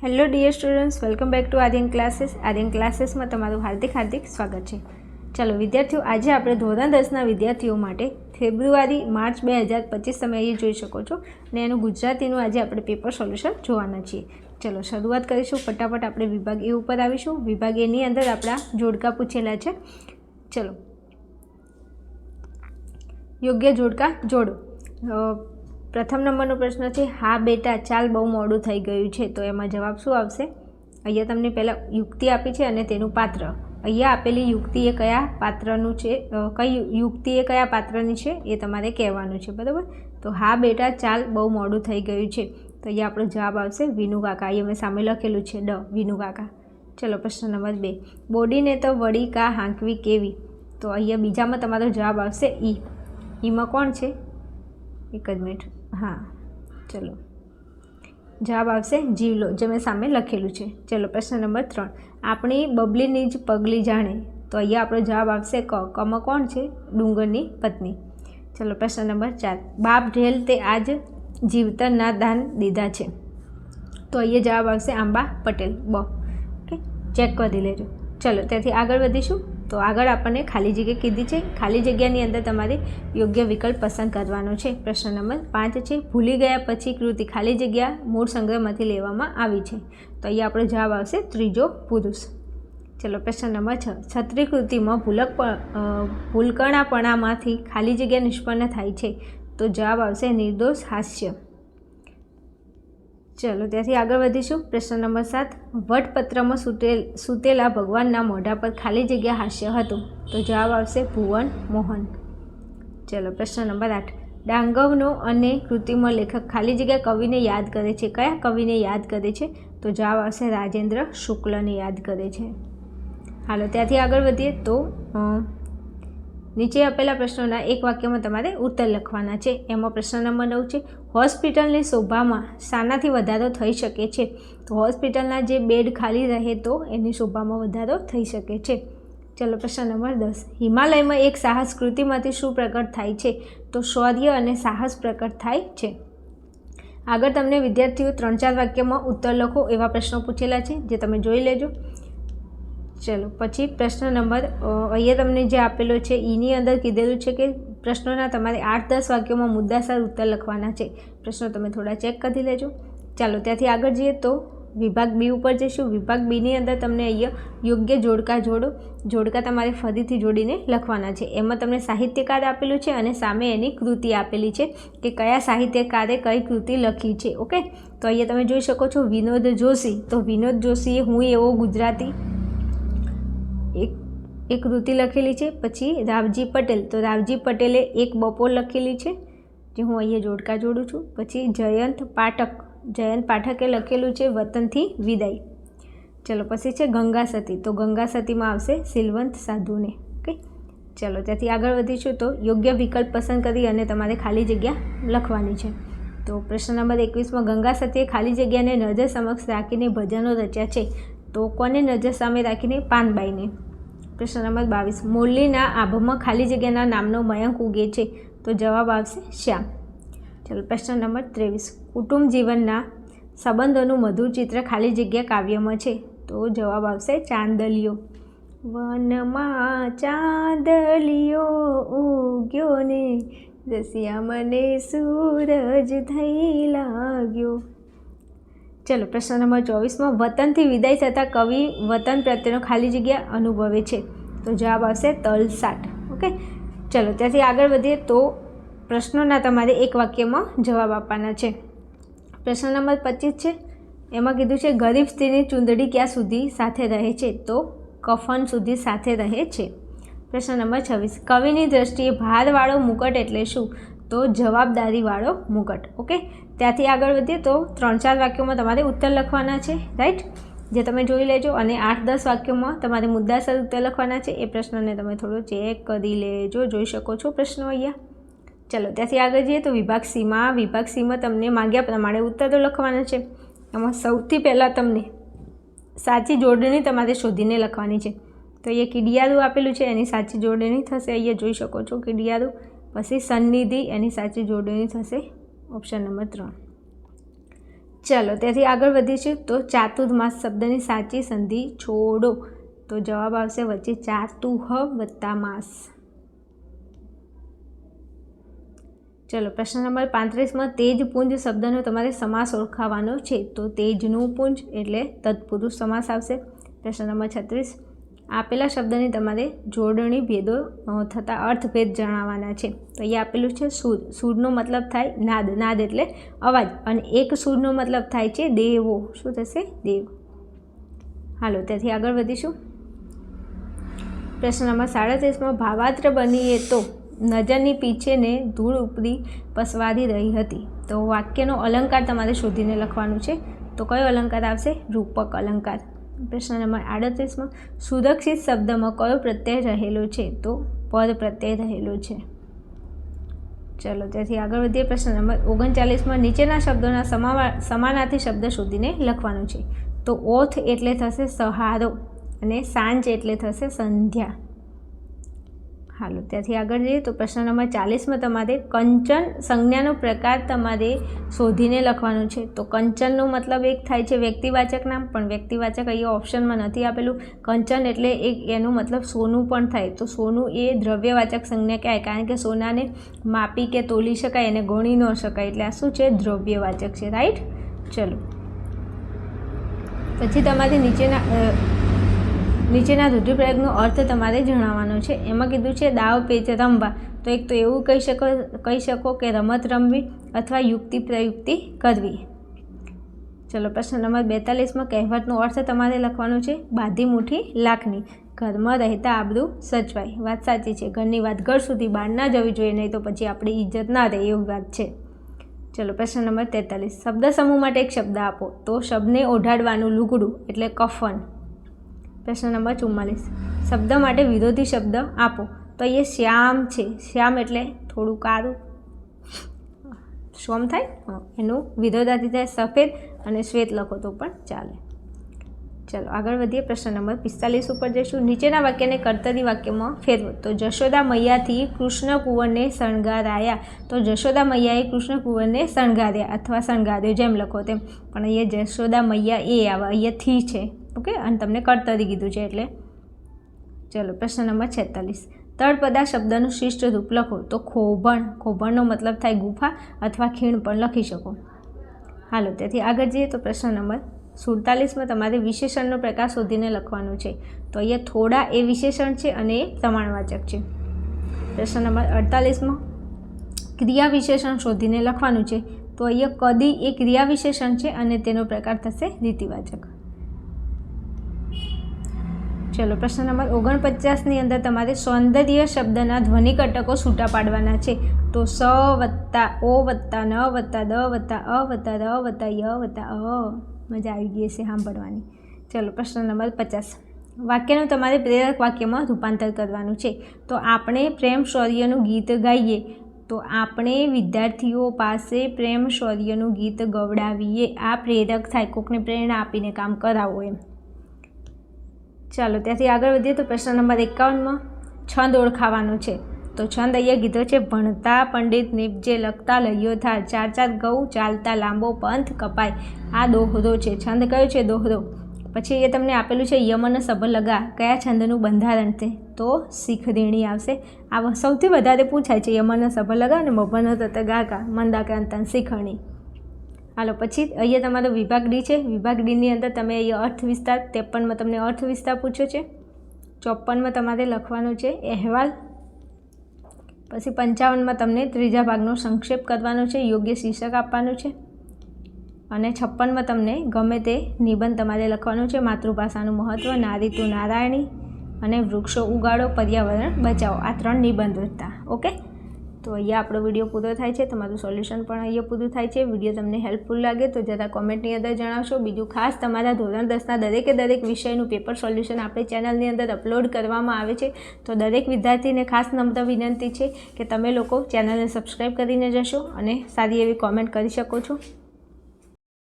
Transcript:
Hello dear students, welcome back to Aryan classes. Aryan ક્લાસીસમાં તમારું હાર્દિક સ્વાગત છે. ચલો વિદ્યાર્થીઓ, આજે આપણે ધોરણ 10ના વિદ્યાર્થીઓ માટે ફેબ્રુઆરી માર્ચ 2025 તમે અહીં જોઈ શકો છો અને એનું ગુજરાતીનું આજે આપણે પેપર સોલ્યુશન જોવાના છીએ. ચલો શરૂઆત કરીશું. ફટાફટ આપણે વિભાગ એ ઉપર આવીશું. વિભાગ એની અંદર આપણા જોડકા પૂછેલા છે. ચલો યોગ્ય જોડકા જોડો. પ્રથમ નંબરનો પ્રશ્ન છે, હા બેટા ચાલ બહુ મોડું થઈ ગયું છે. તો એમાં જવાબ શું આવશે? અહીંયા તમને પહેલાં યુક્તિ આપી છે અને તેનું પાત્ર. અહીંયા આપેલી યુક્તિ એ કયા પાત્રનું છે, કઈ યુક્તિ એ કયા પાત્રની છે એ તમારે કહેવાનું છે, બરાબર? તો હા બેટા ચાલ બહુ મોડું થઈ ગયું છે. તો અહીંયા આપણો જવાબ આવશે વિનુ કાકા. અહીંયા મેં સામે લખેલું છે વિનુ કાકા. ચલો પ્રશ્ન નંબર 2, બોડીને તો વળી કા હાંકવી કેવી. તો અહીંયા બીજામાં તમારો જવાબ આવશે ઈ. ઈમાં કોણ છે? એક જ મિનિટ. હા ચલો જવાબ આવશે જીવલો, જે મેં સામે લખેલું છે. ચલો પ્રશ્ન નંબર 3, આપણી બબલીની જ પગલી જાણે. તો અહીંયા આપણો જવાબ આવશે કમાં કોણ છે? ડુંગરની પત્ની. ચલો પ્રશ્ન નંબર 4, બાપ ઢેલ તે આજ જીવતરના દાન દીધા છે. તો અહીંયા જવાબ આવશે આંબા પટેલ. ઓકે, ચેક કરી લેજો. ચલો ત્યાંથી આગળ વધીશું. તો આગળ આપણને ખાલી જગ્યા કીધી છે. ખાલી જગ્યાની અંદર તમારે યોગ્ય વિકલ્પ પસંદ કરવાનો છે. પ્રશ્ન નંબર 5 છે, ભૂલી ગયા પછી કૃતિ ખાલી જગ્યા મૂળ સંગ્રહમાંથી લેવામાં આવી છે. તો અહીંયા આપણો જવાબ આવશે ત્રીજો પુરુષ. ચલો પ્રશ્ન નંબર 6, છત્રી કૃતિમાં ભૂલકણાપણામાંથી ખાલી જગ્યા નિષ્પન્ન થાય છે. તો જવાબ આવશે નિર્દોષ હાસ્ય. ચલો ત્યાંથી આગળ વધીશું. પ્રશ્ન નંબર 7, વટપત્રમાં સૂતેલા ભગવાનના મોઢા પર ખાલી જગ્યા હાસ્ય હતું. તો જવાબ આવશે ભુવન મોહન. ચલો પ્રશ્ન નંબર 8, ડાંગવનો અને કૃતિમાં લેખક ખાલી જગ્યા કવિને યાદ કરે છે. કયા કવિને યાદ કરે છે? તો જવાબ આવશે રાજેન્દ્ર શુક્લને યાદ કરે છે. હાલો ત્યાંથી આગળ વધીએ. તો નીચે આપેલા પ્રશ્નોના એક વાક્યમાં તમારે ઉત્તર લખવાના છે. એમાં પ્રશ્ન નંબર 9 છે, હોસ્પિટલની શોભામાં શાનાથી વધારો થઈ શકે છે? તો હોસ્પિટલના જે બેડ ખાલી રહે તો એની શોભામાં વધારો થઈ શકે છે. ચલો પ્રશ્ન નંબર 10, હિમાલયમાં એક સાહસ કૃતિમાંથી શું પ્રકટ થાય છે? તો શૌર્ય અને સાહસ પ્રકટ થાય છે. આગળ તમને વિદ્યાર્થીઓ 3-4 વાક્યમાં ઉત્તર લખો એવા પ્રશ્નો પૂછેલા છે, જે તમે જોઈ લેજો. ચલો પછી પ્રશ્ન નંબર અહીંયા તમને જે આપેલો છે એની અંદર કીધેલું છે કે પ્રશ્નોના તમારે 8-10 વાક્યોમાં મુદ્દાસર ઉત્તર લખવાના છે. પ્રશ્નો તમે થોડા ચેક કરી લેજો. ચાલો ત્યાંથી આગળ જઈએ. તો વિભાગ બી ઉપર જઈશું. વિભાગ બીની અંદર તમને અહીંયા યોગ્ય જોડકા જોડો. જોડકા તમારે ફરીથી જોડીને લખવાના છે. એમાં તમને સાહિત્યકાર આપેલું છે અને સામે એની કૃતિ આપેલી છે કે કયા સાહિત્યકારે કઈ કૃતિ લખી છે. ઓકે, તો અહીંયા તમે જોઈ શકો છો વિનોદ જોશી. તો વિનોદ જોશીએ હું એવો ગુજરાતી એક કૃતિ લખેલી છે. પછી રાવજી પટેલ. તો રાવજી પટેલે એક બપોર લખેલી છે, જે હું અહીંયા જોડકા જોડું છું. પછી જયંત પાઠકે લખેલું છે વતનથી વિદાય. ચલો પછી છે ગંગા સતી. તો ગંગા સતીમાં આવશે સિલવંત સાધુને. ઓકે, ચલો ત્યાંથી આગળ વધીશું. તો યોગ્ય વિકલ્પ પસંદ કરી અને તમારે ખાલી જગ્યા લખવાની છે. તો પ્રશ્ન નંબર 21માં ગંગા સતીએ ખાલી જગ્યાને નજર સમક્ષ રાખીને ભજનો રચ્યા છે. તો કોને નજર સામે રાખીને? પાનબાઈને. પ્રશ્ન નંબર 22, મોરલીના આભમાં ખાલી જગ્યાના નામનો મયંક ઉગે છે. તો જવાબ આવશે શ્યામ. ચલો પ્રશ્ન નંબર 23, કુટુંબ જીવનના સંબંધોનું મધુર ચિત્ર ખાલી જગ્યા કાવ્યમાં છે. તો જવાબ આવશે ચાંદલિયો. વનમાં ચાંદલિયો ઉગ્યો ને રસિયા મને સૂરજ થઈ લાગ્યો. ચલો પ્રશ્ન નંબર 24માં વતનથી વિદાય થતાં કવિ વતન પ્રત્યેનો ખાલી જગ્યા અનુભવે છે. તો જવાબ આવશે તલસાટ. ઓકે, ચલો ત્યાંથી આગળ વધીએ. તો પ્રશ્નોના તમારે એક વાક્યમાં જવાબ આપવાના છે. પ્રશ્ન નંબર 25 છે, એમાં કીધું છે ગરીબ સ્ત્રીની ચૂંદડી ક્યાં સુધી સાથે રહે છે? તો કફન સુધી સાથે રહે છે. પ્રશ્ન નંબર 26, કવિની દ્રષ્ટિએ ભારવાળો મુકટ એટલે શું? તો જવાબદારીવાળો મુકટ. ઓકે, ત્યાંથી આગળ વધીએ. તો 3-4 વાક્યોમાં તમારે ઉત્તર લખવાના છે, રાઈટ, જે તમે જોઈ લેજો. અને 8-10 વાક્યોમાં તમારે મુદ્દાસર ઉત્તર લખવાના છે. એ પ્રશ્નને તમે થોડો ચેક કરી લેજો. જોઈ શકો છો પ્રશ્નો અહીંયા. ચલો ત્યાંથી આગળ જઈએ. તો વિભાગ સીમાં તમને માંગ્યા પ્રમાણે ઉત્તરો લખવાના છે. એમાં સૌથી પહેલાં તમને સાચી જોડણી તમારે શોધીને લખવાની છે. તો અહીંયા કીડિયારું આપેલું છે, એની સાચી જોડણી થશે. અહીંયા જોઈ શકો છો કીડિયારું. પછી સન્નિધિ, એની સાચી જોડણી થશે ઓપ્શન નંબર 3. ચાલો ત્યાંથી આગળ વધીશું તો ચાતુર્માસ શબ્દની સાચી સંધિ છોડો, તો જવાબ આવશે વચ્ચે ચાતુહ વત્તા માસ. ચલો પ્રશ્ન નંબર 35માં તેજપુંજ શબ્દનો તમારે સમાસ ઓળખાવાનો છે, તો તેજનું પુંજ એટલે તત્પુરુષ સમાસ આવશે. પ્રશ્ન નંબર 36 આપેલા શબ્દની તમારે જોડણી ભેદો થતા અર્થભેદ જણાવવાના છે, તો અહીંયા આપેલું છે સૂર. સૂરનો મતલબ થાય નાદ, નાદ એટલે અવાજ, અને એક સૂરનો મતલબ થાય છે દેવો. શું થશે? દેવ. હાલો ત્યાંથી આગળ વધીશું. પ્રશ્ન નંબર 37માં ભાવાત્ર બનીએ તો નજરની પીછેને ધૂળ ઉપરી પસવારી રહી હતી, તો વાક્યનો અલંકાર તમારે શોધીને લખવાનું છે, તો કયો અલંકાર આવશે? રૂપક અલંકાર. પ્રશ્ન નંબર 38માં સુરક્ષિત શબ્દમાં કયો પ્રત્યય રહેલો છે, તો પર પ્રત્યય રહેલો છે. ચલો ત્યાંથી આગળ વધીએ. પ્રશ્ન નંબર 39માં નીચેના શબ્દોના સમાનાર્થી શબ્દ શોધીને લખવાનું છે, તો ઓથ એટલે થશે સહારો અને સાંજ એટલે થશે સંધ્યા. હાલો ત્યાંથી આગળ જઈએ તો પ્રશ્ન નંબર 40માં તમારે કંચન સંજ્ઞાનો પ્રકાર તમારે શોધીને લખવાનું છે, તો કંચનનો મતલબ એક થાય છે વ્યક્તિવાચક નામ, પણ વ્યક્તિવાચક અહીંયા ઓપ્શનમાં નથી આપેલું. કંચન એટલે એનો મતલબ સોનું પણ થાય, તો સોનું એ દ્રવ્યવાચક સંજ્ઞા કહેવાય, કારણ કે સોનાને માપી કે તોલી શકાય અને ગણી ન શકાય, એટલે આ શું છે? દ્રવ્યવાચક છે. રાઈટ. ચલો પછી તમારે નીચેના રૂઢિપ્રયોગનો અર્થ તમારે જણાવવાનો છે. એમાં કીધું છે દાવ પેચ રમવા, તો એક તો એવું કહી શકો કે રમત રમવી અથવા યુક્તિ પ્રયુક્તિ કરવી. ચલો પ્રશ્ન નંબર 42માં કહેવતનો અર્થ તમારે લખવાનો છે બાંધી મુઠ્ઠી લાખની, ઘરમાં રહેતા આબરૂ સચવાય. વાત સાચી છે, ઘરની વાત ઘર સુધી બહાર ના જવી જોઈએ, નહીં તો પછી આપણી ઇજ્જત ના રહે, એવું વાત છે. ચલો પ્રશ્ન નંબર 43 શબ્દ સમૂહ માટે એક શબ્દ આપો, તો શબ્દને ઓઢાડવાનું લુગડું એટલે કફન. પ્રશ્ન નંબર 44 શબ્દ માટે વિરોધી શબ્દ આપો, તો એ શ્યામ છે. શ્યામ એટલે થોડું કાળું, શ્વમ થાય, એનું વિરોધાર્થી થાય સફેદ, અને શ્વેત લખો તો પણ ચાલે. ચલો આગળ વધીએ. પ્રશ્ન નંબર 45 ઉપર જઈશું. નીચેના વાક્યને કર્તરી વાક્યમાં ફેરવો, તો જશોદા મૈયાથી કૃષ્ણ કુંવરને શણગારાયા, તો જશોદા મૈયાએ કૃષ્ણ કુંવરને શણગાર્યા અથવા શણગાર્યો જેમ લખો તેમ, પણ અહીંયા જશોદા મૈયા એ આવે, અહીંયાથી છે. ઓકે, અને તમને કર્તરી કીધું છે એટલે. ચલો પ્રશ્ન નંબર 46 તળપદા શબ્દનું શિષ્ટ રૂપ લખો, તો ખોભણ. ખોભણનો મતલબ થાય ગુફા અથવા ખીણ પણ લખી શકો. હાલો ત્યાંથી આગળ જઈએ તો પ્રશ્ન નંબર 47માં તમારે વિશેષણનો પ્રકાર શોધીને લખવાનું છે, તો અહીંયા થોડા એ વિશેષણ છે અને એ પ્રમાણવાચક છે. પ્રશ્ન નંબર 48માં ક્રિયા વિશેષણ શોધીને લખવાનું છે, તો અહીંયા કદી એ ક્રિયા વિશેષણ છે અને તેનો પ્રકાર થશે રીતિવાચક. ચલો પ્રશ્ન નંબર 49ની અંદર તમારે સૌંદર્ય શબ્દના ધ્વનિ ઘટકો છૂટા પાડવાના છે, તો સ વત્તા ઓ વત્તા ન વત્તા દ વત્તા અ વત્તા ર વત્તા ય વત્તા અ. મજા આવી ગઈ છે સાંભળવાની. ચલો પ્રશ્ન નંબર 50 વાક્યનું તમારે પ્રેરક વાક્યમાં રૂપાંતર કરવાનું છે, તો આપણે પ્રેમ શૌર્યનું ગીત ગાઈએ, તો આપણે વિદ્યાર્થીઓ પાસે પ્રેમ શૌર્યનું ગીત ગવડાવીએ. આ પ્રેરક થાય, કોકને પ્રેરણા આપીને કામ કરાવો એમ. ચાલો ત્યાંથી આગળ વધીએ તો પ્રશ્ન નંબર 51માં છંદ ઓળખાવાનો છે, તો છંદ અહીંયા કીધો છે ભણતા પંડિત નિપજે લખતા લઈયો થાળ, ચાર ચાર ઘઉં ચાલતા લાંબો પંથ કપાય. આ દોહરો છે. છંદ કયો છે? દોહરો. પછી એ તમને આપેલું છે યમન સભ લગા, કયા છંદનું બંધારણ છે? તો શિખરીણી આવશે. આ સૌથી વધારે પૂછાય છે, યમન સભ લગા અને મભન તત ગાકા મંદાક્રાંતન શિખરણી. હાલો પછી અહીંયા તમારો વિભાગ ડી છે. વિભાગ ડીની અંદર તમે અહીંયા અર્થ વિસ્તાર, 53માં તમને અર્થ વિસ્તાર પૂછ્યો છે, 54માં તમારે લખવાનું છે અહેવાલ, પછી 55માં તમને ત્રીજા ભાગનો સંક્ષેપ કરવાનો છે, યોગ્ય શીર્ષક આપવાનું છે, અને 56માં તમને ગમે તે નિબંધ તમારે લખવાનું છે. માતૃભાષાનું મહત્ત્વ, નારી તું નારાયણી, અને વૃક્ષો ઉગાડો, પર્યાવરણ બચાવો. આ 3 નિબંધ હતા. ઓકે, તો અહીંયા આપણો વિડીયો પૂરો થાય છે. તમારું સોલ્યુશન પણ અહીંયા પૂરું થાય છે. વિડીયો તમને હેલ્પફુલ લાગે તો જરા કોમેન્ટની અંદર જણાવશો. બીજું ખાસ તમારા ધોરણ 10ના દરેક વિષયનું પેપર સોલ્યુશન આપણી ચેનલની અંદર અપલોડ કરવામાં આવે છે, તો દરેક વિદ્યાર્થીને ખાસ નમ્ર વિનંતી છે કે તમે લોકો ચેનલને સબસ્ક્રાઈબ કરીને જશો અને સારી એવી કોમેન્ટ કરી શકો છો.